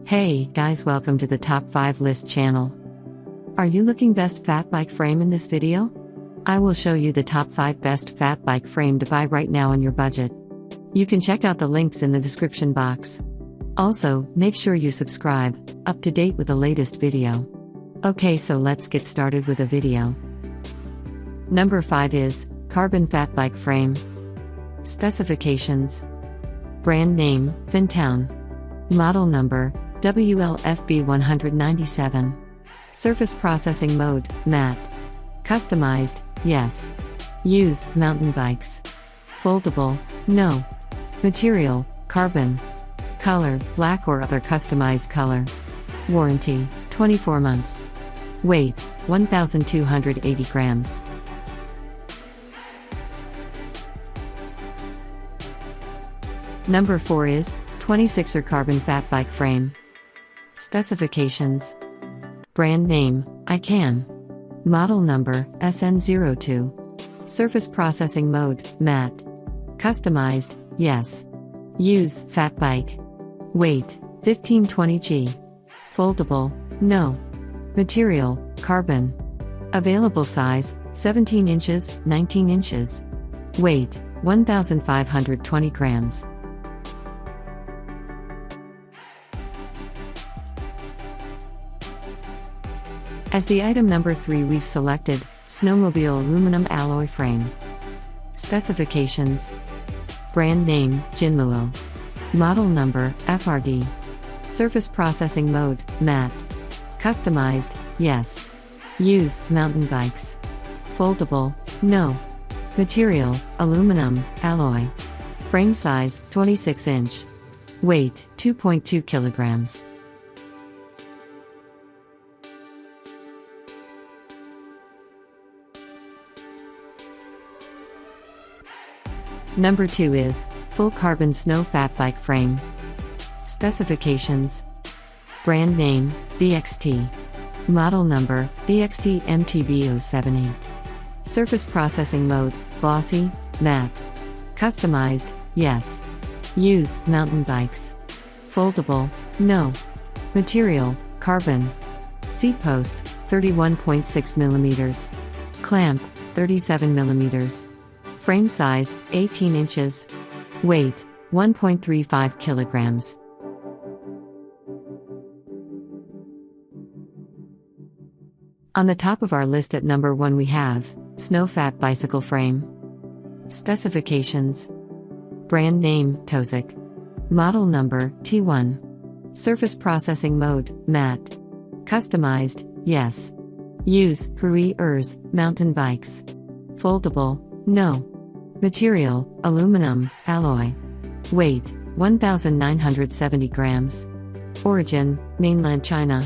Hey guys, welcome to the Top 5 List channel. Are you looking best fat bike frame in this video? I will show you the top 5 best fat bike frame to buy right now on your budget. You can check out the links in the description box. Also, make sure you subscribe, up to date with the latest video. Okay, so let's get started with the video. Number 5 is Carbon Fat Bike Frame. Specifications. Brand name, Fintown. Model number, WLFB 197. Surface processing mode, matte. Customized, yes. Use, mountain bikes. Foldable, no. Material, carbon. Color, black or other customized color. Warranty, 24 months. Weight, 1,280 grams. Number 4 is 26er Carbon Fat Bike Frame. Specifications. Brand name, ican. Model number, SN02. Surface processing mode, matte. Customized, yes. Use, fat bike. Weight, 1520 g. Foldable, no. Material, carbon. Available size, 17 inches, 19 inches. Weight, 1,520 grams. As the item number 3, we've selected Snowmobile aluminum alloy frame. Specifications. Brand name, Jinluo. Model number, FRD. Surface processing mode, matte. Customized, yes. Use, mountain bikes. Foldable, no. Material, aluminum, alloy. Frame size, 26 inch. Weight, 2.2 kilograms. Number 2 is Full Carbon Snow Fat Bike Frame. Specifications. Brand name, BXT. Model number, BXT MTB078. Surface processing mode, glossy, matte. Customized, yes. Use, mountain bikes. Foldable, no. Material, carbon. Seat post, 31.6 mm. Clamp, 37 mm. Frame size, 18 inches. Weight, 1.35 kilograms. On the top of our list at number 1 we have Snow Fat Bicycle Frame. Specifications. Brand name, Tozik. Model number, T1. Surface processing mode, matte. Customized, yes. Use, couriers, mountain bikes. Foldable, no. Material, aluminum, alloy. Weight, 1,970 grams. Origin, mainland China.